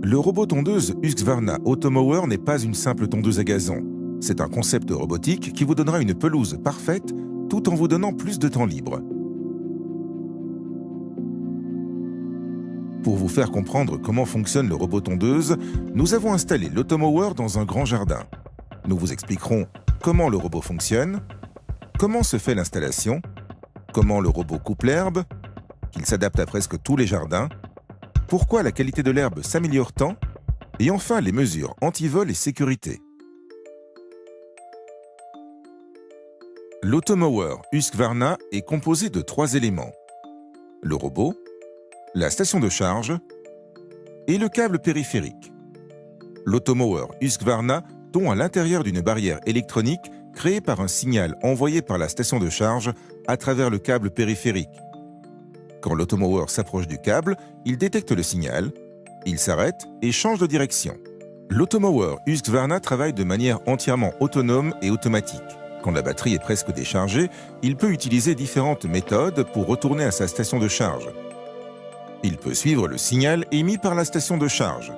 Le robot tondeuse Husqvarna Automower n'est pas une simple tondeuse à gazon. C'est un concept robotique qui vous donnera une pelouse parfaite tout en vous donnant plus de temps libre. Pour vous faire comprendre comment fonctionne le robot tondeuse, nous avons installé l'Automower dans un grand jardin. Nous vous expliquerons comment le robot fonctionne, comment se fait l'installation, comment le robot coupe l'herbe, qu'il s'adapte à presque tous les jardins, pourquoi la qualité de l'herbe s'améliore tant, et enfin les mesures anti-vol et sécurité. L'Automower Husqvarna est composé de 3 éléments: le robot, la station de charge et le câble périphérique. L'Automower Husqvarna tombe à l'intérieur d'une barrière électronique créée par un signal envoyé par la station de charge à travers le câble périphérique. Quand l'Automower s'approche du câble, il détecte le signal, il s'arrête et change de direction. L'Automower Husqvarna travaille de manière entièrement autonome et automatique. Quand la batterie est presque déchargée, il peut utiliser différentes méthodes pour retourner à sa station de charge. Il peut suivre le signal émis par la station de charge.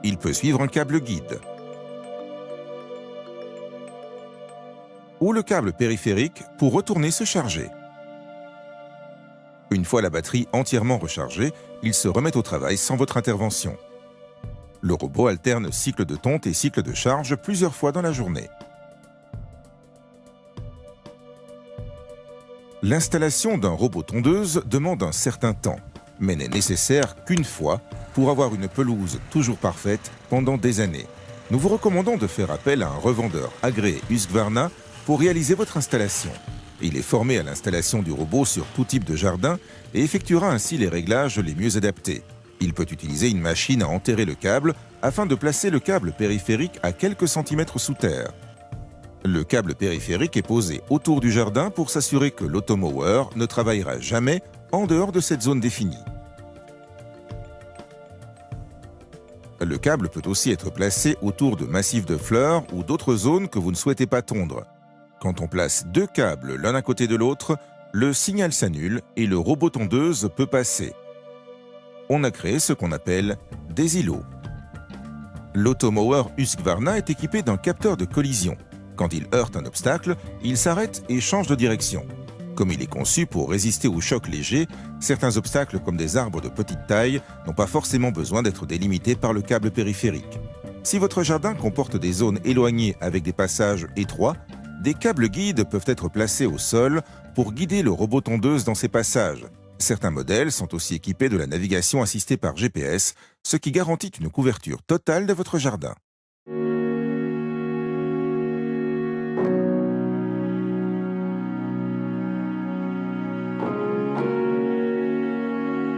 Il peut suivre un câble guide ou le câble périphérique pour retourner se charger. Une fois la batterie entièrement rechargée, il se remet au travail sans votre intervention. Le robot alterne cycle de tonte et cycle de charge plusieurs fois dans la journée. L'installation d'un robot tondeuse demande un certain temps, mais n'est nécessaire qu'une fois pour avoir une pelouse toujours parfaite pendant des années. Nous vous recommandons de faire appel à un revendeur agréé Husqvarna pour réaliser votre installation. Il est formé à l'installation du robot sur tout type de jardin et effectuera ainsi les réglages les mieux adaptés. Il peut utiliser une machine à enterrer le câble afin de placer le câble périphérique à quelques centimètres sous terre. Le câble périphérique est posé autour du jardin pour s'assurer que l'Automower ne travaillera jamais en dehors de cette zone définie. Le câble peut aussi être placé autour de massifs de fleurs ou d'autres zones que vous ne souhaitez pas tondre. Quand on place 2 câbles l'un à côté de l'autre, le signal s'annule et le robot tondeuse peut passer. On a créé ce qu'on appelle des îlots. L'Automower Husqvarna est équipé d'un capteur de collision. Quand il heurte un obstacle, il s'arrête et change de direction. Comme il est conçu pour résister aux chocs légers, certains obstacles comme des arbres de petite taille n'ont pas forcément besoin d'être délimités par le câble périphérique. Si votre jardin comporte des zones éloignées avec des passages étroits, des câbles guides peuvent être placés au sol pour guider le robot tondeuse dans ces passages. Certains modèles sont aussi équipés de la navigation assistée par GPS, ce qui garantit une couverture totale de votre jardin.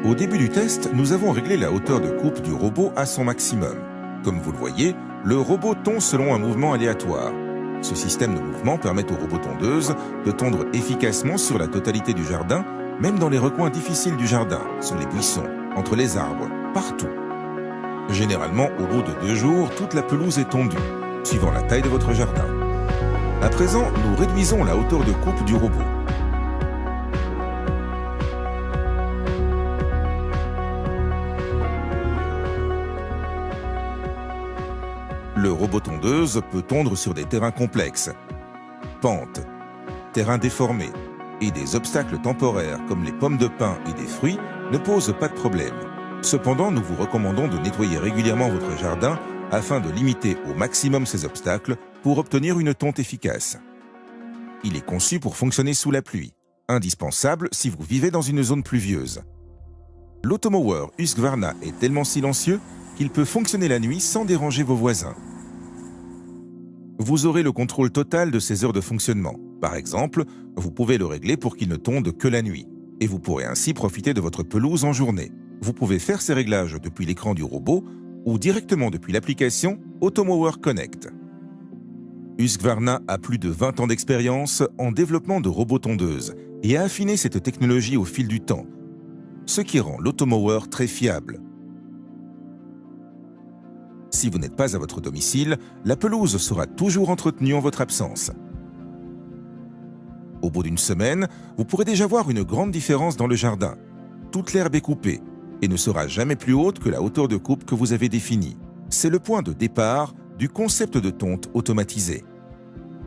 Au début du test, nous avons réglé la hauteur de coupe du robot à son maximum. Comme vous le voyez, le robot tond selon un mouvement aléatoire. Ce système de mouvement permet au robot tondeuse de tondre efficacement sur la totalité du jardin, même dans les recoins difficiles du jardin, sous les buissons, entre les arbres, partout. Généralement, au bout de 2 jours, toute la pelouse est tondue, suivant la taille de votre jardin. À présent, nous réduisons la hauteur de coupe du robot. Le robot tondeuse peut tondre sur des terrains complexes, pentes, terrains déformés et des obstacles temporaires comme les pommes de pin et des fruits ne posent pas de problème. Cependant, nous vous recommandons de nettoyer régulièrement votre jardin afin de limiter au maximum ces obstacles pour obtenir une tonte efficace. Il est conçu pour fonctionner sous la pluie, indispensable si vous vivez dans une zone pluvieuse. L'Automower Husqvarna est tellement silencieux qu'il peut fonctionner la nuit sans déranger vos voisins. Vous aurez le contrôle total de ses heures de fonctionnement. Par exemple, vous pouvez le régler pour qu'il ne tonde que la nuit, et vous pourrez ainsi profiter de votre pelouse en journée. Vous pouvez faire ces réglages depuis l'écran du robot ou directement depuis l'application Automower Connect. Husqvarna a plus de 20 ans d'expérience en développement de robots tondeuses et a affiné cette technologie au fil du temps, ce qui rend l'Automower très fiable. Si vous n'êtes pas à votre domicile, la pelouse sera toujours entretenue en votre absence. Au bout d'une semaine, vous pourrez déjà voir une grande différence dans le jardin. Toute l'herbe est coupée, et ne sera jamais plus haute que la hauteur de coupe que vous avez définie. C'est le point de départ du concept de tonte automatisé.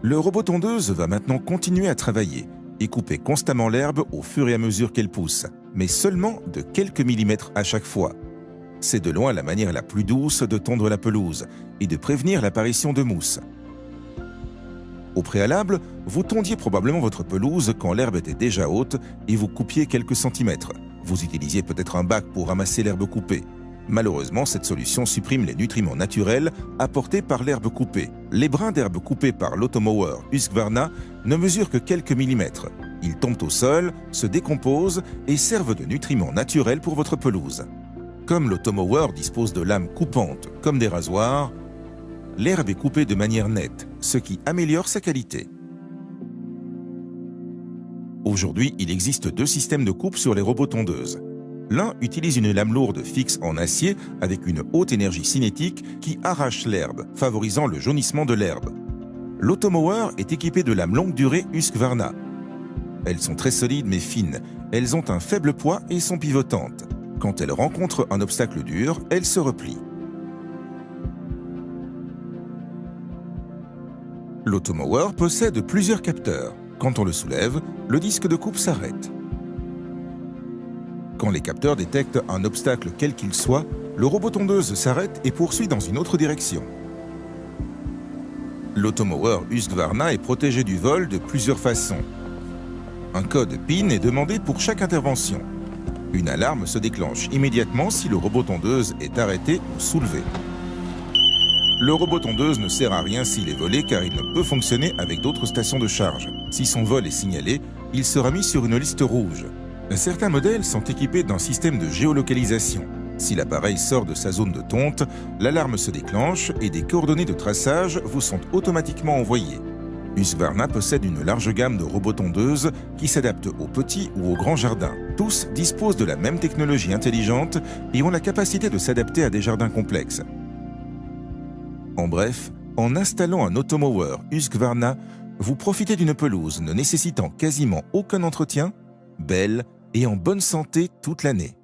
Le robot tondeuse va maintenant continuer à travailler et couper constamment l'herbe au fur et à mesure qu'elle pousse, mais seulement de quelques millimètres à chaque fois. C'est de loin la manière la plus douce de tondre la pelouse et de prévenir l'apparition de mousse. Au préalable, vous tondiez probablement votre pelouse quand l'herbe était déjà haute et vous coupiez quelques centimètres. Vous utilisiez peut-être un bac pour ramasser l'herbe coupée. Malheureusement, cette solution supprime les nutriments naturels apportés par l'herbe coupée. Les brins d'herbe coupés par l'automower Husqvarna ne mesurent que quelques millimètres. Ils tombent au sol, se décomposent et servent de nutriments naturels pour votre pelouse. Comme l'automower dispose de lames coupantes comme des rasoirs, l'herbe est coupée de manière nette, ce qui améliore sa qualité. Aujourd'hui, il existe 2 systèmes de coupe sur les robots tondeuses. L'un utilise une lame lourde fixe en acier avec une haute énergie cinétique qui arrache l'herbe, favorisant le jaunissement de l'herbe. L'automower est équipé de lames longue durée Husqvarna. Elles sont très solides mais fines, elles ont un faible poids et sont pivotantes. Quand elles rencontrent un obstacle dur, elles se replient. L'automower possède plusieurs capteurs. Quand on le soulève, le disque de coupe s'arrête. Quand les capteurs détectent un obstacle quel qu'il soit, le robot tondeuse s'arrête et poursuit dans une autre direction. L'automower Husqvarna est protégé du vol de plusieurs façons. Un code PIN est demandé pour chaque intervention. Une alarme se déclenche immédiatement si le robot tondeuse est arrêté ou soulevé. Le robot tondeuse ne sert à rien s'il est volé car il ne peut fonctionner avec d'autres stations de charge. Si son vol est signalé, il sera mis sur une liste rouge. Certains modèles sont équipés d'un système de géolocalisation. Si l'appareil sort de sa zone de tonte, l'alarme se déclenche et des coordonnées de traçage vous sont automatiquement envoyées. Husqvarna possède une large gamme de robots tondeuses qui s'adaptent aux petits ou aux grands jardins. Tous disposent de la même technologie intelligente et ont la capacité de s'adapter à des jardins complexes. En bref, en installant un automower Husqvarna, vous profitez d'une pelouse ne nécessitant quasiment aucun entretien, belle et en bonne santé toute l'année.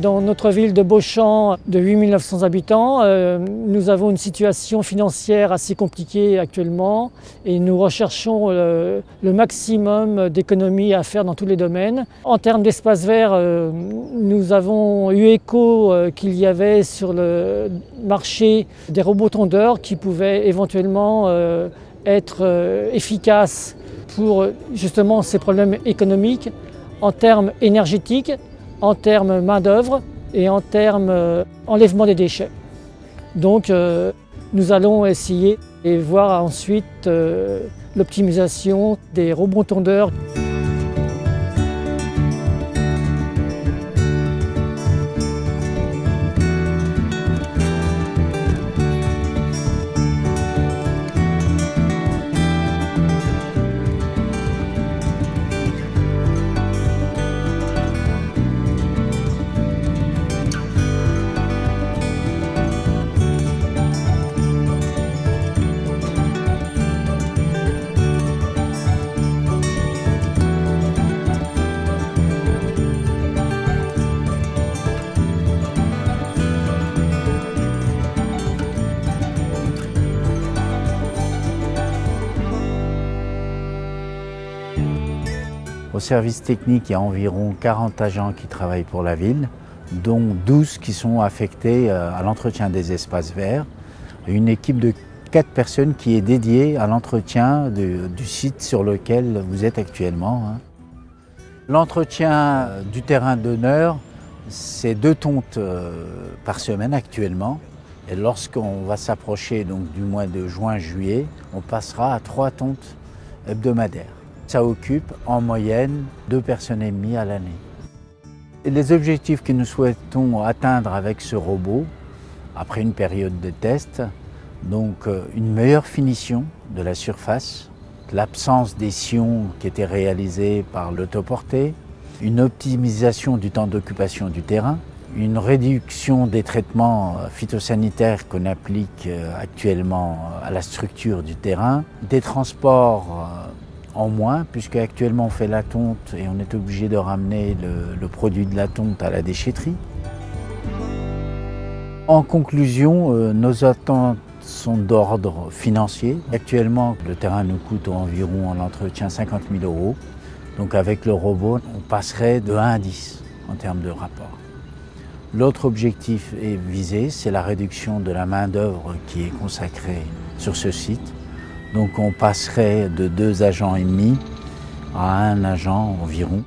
Dans notre ville de Beauchamp, de 8 900 habitants, nous avons une situation financière assez compliquée actuellement et nous recherchons le maximum d'économies à faire dans tous les domaines. En termes d'espace vert, nous avons eu écho qu'il y avait sur le marché des robots tondeurs qui pouvaient éventuellement être efficaces pour justement ces problèmes économiques en termes énergétiques, en termes main-d'œuvre et en termes enlèvement des déchets. Donc nous allons essayer et voir ensuite l'optimisation des robots tondeurs. Au service technique, il y a environ 40 agents qui travaillent pour la ville, dont 12 qui sont affectés à l'entretien des espaces verts. Une équipe de 4 personnes qui est dédiée à l'entretien du site sur lequel vous êtes actuellement. L'entretien du terrain d'honneur, c'est 2 tontes par semaine actuellement. Et lorsqu'on va s'approcher donc du mois de juin-juillet, on passera à 3 tontes hebdomadaires. Ça occupe en moyenne 2,5 personnes à l'année. Les objectifs que nous souhaitons atteindre avec ce robot, après une période de test, donc une meilleure finition de la surface, l'absence des sillons qui étaient réalisés par l'autoporté, une optimisation du temps d'occupation du terrain, une réduction des traitements phytosanitaires qu'on applique actuellement à la structure du terrain, des transports en moins, puisque actuellement on fait la tonte et on est obligé de ramener le produit de la tonte à la déchetterie. En conclusion, nos attentes sont d'ordre financier. Actuellement, le terrain nous coûte environ en entretien 50 000 €. Donc avec le robot, on passerait de 1 à 10 en termes de rapport. L'autre objectif est visé, c'est la réduction de la main-d'œuvre qui est consacrée sur ce site. Donc on passerait de 2 agents et demi à 1 agent environ.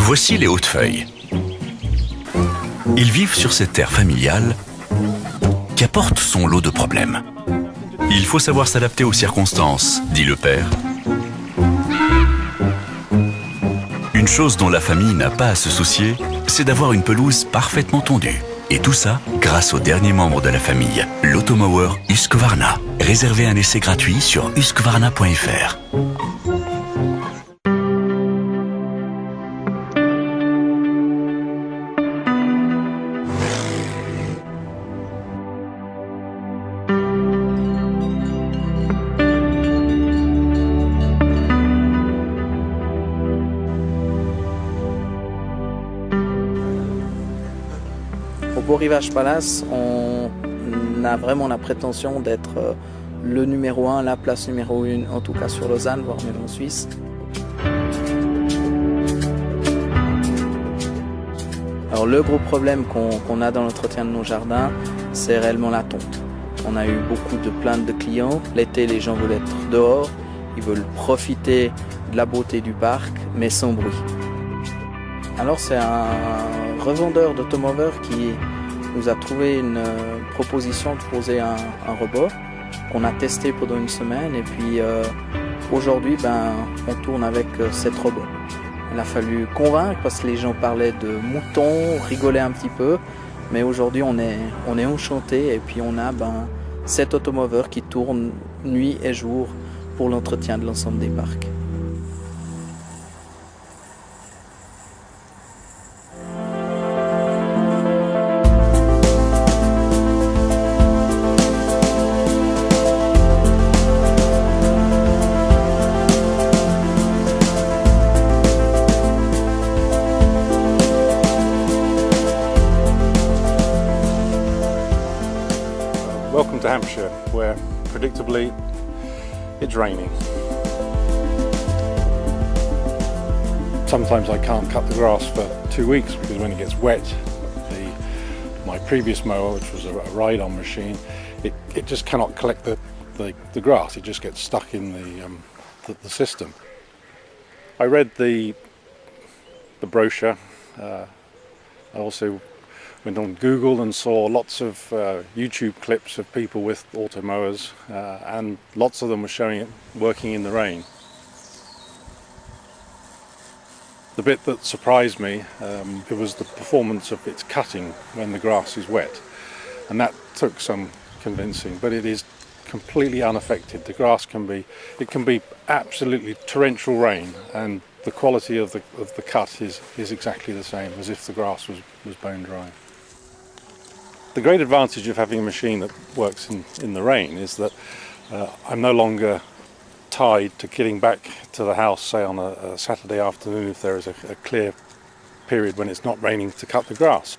Voici les Hautefeuilles. Ils vivent sur cette terre familiale qui apporte son lot de problèmes. Il faut savoir s'adapter aux circonstances, dit le père. Une chose dont la famille n'a pas à se soucier, c'est d'avoir une pelouse parfaitement tondue. Et tout ça grâce au dernier membre de la famille, l'automower Husqvarna. Réservez un essai gratuit sur husqvarna.fr. Au Beau Rivage Palace, on a vraiment la prétention d'être le numéro 1, la place numéro 1, en tout cas sur Lausanne, voire même en Suisse. Alors le gros problème qu'on a dans l'entretien de nos jardins, c'est réellement la tonte. On a eu beaucoup de plaintes de clients. L'été, les gens veulent être dehors, ils veulent profiter de la beauté du parc, mais sans bruit. Alors c'est un revendeur d'automobeurs qui nous a trouvé une proposition de poser un robot qu'on a testé pendant une semaine et puis aujourd'hui on tourne avec 7 robots. Il a fallu convaincre parce que les gens parlaient de moutons, rigolaient un petit peu, mais aujourd'hui on est enchantés et puis on a 7 automoveurs qui tournent nuit et jour pour l'entretien de l'ensemble des parcs. Welcome to Hampshire, where predictably it's raining. Sometimes I can't cut the grass for 2 weeks because when it gets wet, my previous mower, which was a ride-on machine, it just cannot collect the grass. It just gets stuck in the system. I read the brochure. I also went on Google and saw lots of YouTube clips of people with automowers and lots of them were showing it working in the rain. The bit that surprised me it was the performance of its cutting when the grass is wet, and that took some convincing, but it is completely unaffected. The grass can be absolutely torrential rain and the quality of the cut is exactly the same as if the grass was bone dry. The great advantage of having a machine that works in the rain is that I'm no longer tied to getting back to the house, say on a Saturday afternoon if there is a clear period when it's not raining to cut the grass.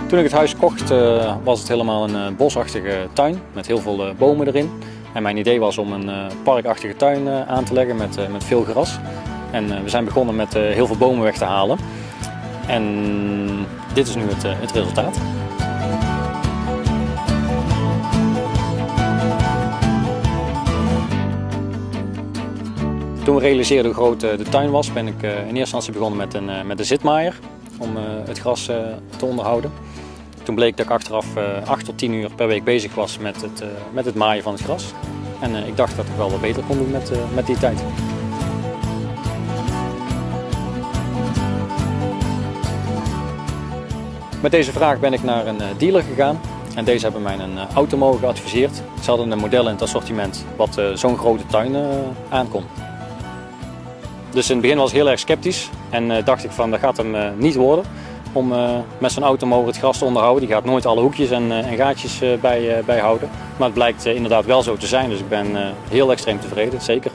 Toen ik het huis kocht was het helemaal een bosachtige tuin met heel veel bomen erin. En mijn idee was om een parkachtige tuin aan te leggen met veel gras. En we zijn begonnen met heel veel bomen weg te halen. En dit is nu het resultaat. Toen we realiseerden hoe groot de tuin was, ben ik in eerste instantie begonnen met een zitmaaier om het gras te onderhouden. Toen bleek dat ik achteraf 8 tot 10 uur per week bezig was met het maaien van het gras. En ik dacht dat ik wel wat beter kon doen met die tijd. Met deze vraag ben ik naar een dealer gegaan. En deze hebben mij een automower geadviseerd. Ze hadden een model in het assortiment wat zo'n grote tuin aankon. Dus in het begin was ik heel erg sceptisch en dacht ik van dat gaat hem niet worden om met zo'n automower het gras te onderhouden. Die gaat nooit alle hoekjes en gaatjes bijhouden. Maar het blijkt inderdaad wel zo te zijn, dus ik ben heel extreem tevreden, zeker.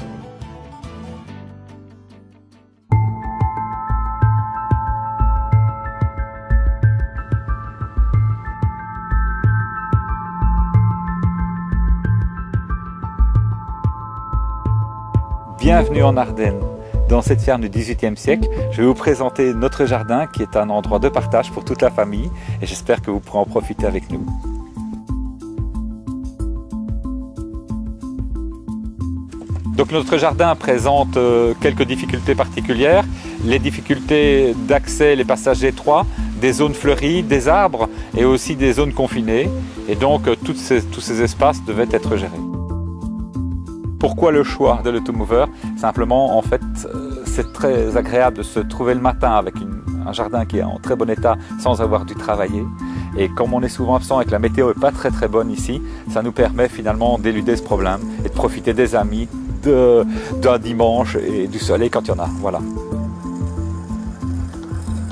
Bienvenue en Ardennes. Dans cette ferme du XVIIIe siècle, je vais vous présenter notre jardin qui est un endroit de partage pour toute la famille et j'espère que vous pourrez en profiter avec nous. Donc notre jardin présente quelques difficultés particulières, les difficultés d'accès, les passages étroits, des zones fleuries, des arbres et aussi des zones confinées. Et donc tous ces espaces devaient être gérés. Pourquoi le choix de l'automover? Simplement, en fait, c'est très agréable de se trouver le matin avec un jardin qui est en très bon état sans avoir dû travailler. Et comme on est souvent absent et que la météo n'est pas très bonne ici, ça nous permet finalement d'éluder ce problème et de profiter des amis, d'un dimanche et du soleil quand il y en a. Voilà.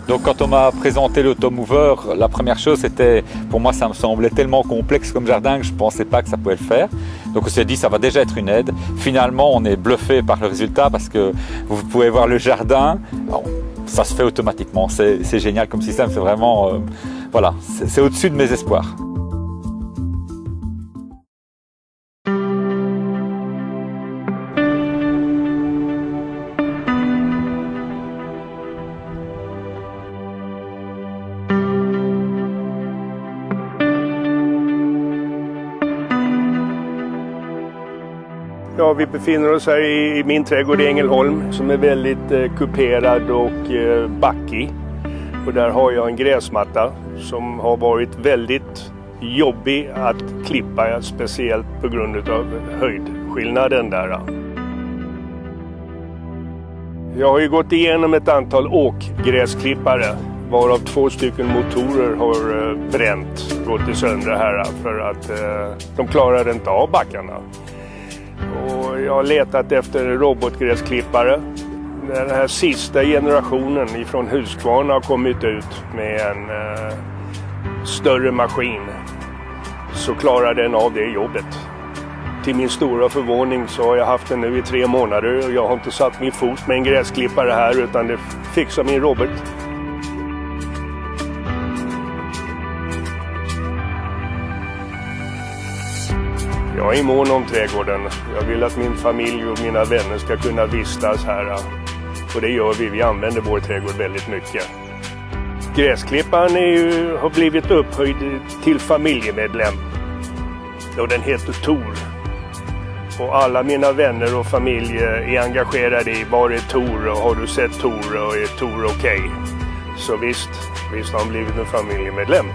Donc quand on m'a présenté l'automover, la première chose c'était, pour moi ça me semblait tellement complexe comme jardin que je ne pensais pas que ça pouvait le faire. Donc on s'est dit ça va déjà être une aide. Finalement on est bluffé par le résultat parce que vous pouvez voir le jardin, alors, ça se fait automatiquement. C'est génial comme système, c'est vraiment, voilà, c'est au-dessus de mes espoirs. Ja, vi befinner oss här i min trädgård i Ängelholm som är väldigt kuperad och backig. Och där har jag en gräsmatta som har varit väldigt jobbig att klippa, speciellt på grund av höjdskillnaden där. Jag har ju gått igenom ett antal åkgräsklippare varav 2 stycken motorer har gått sönder här för att de klarar inte av backarna. Och jag har letat efter robotgräsklippare. Den här sista generationen ifrån Husqvarna har kommit ut med en större maskin. Så klarar den av det jobbet. Till min stora förvåning så har jag haft den nu i 3 månader och jag har inte satt min fot med en gräsklippare här utan det fixar min robot. Jag är mån om trädgården. Jag vill att min familj och mina vänner ska kunna vistas här. Och det gör vi. Vi använder vår trädgård väldigt mycket. Gräsklipparen har blivit upphöjd till familjemedlem. Och den heter Tor. Och alla mina vänner och familj är engagerade i var är Tor och har du sett Tor och är Tor okej? Så visst har han blivit en familjemedlem.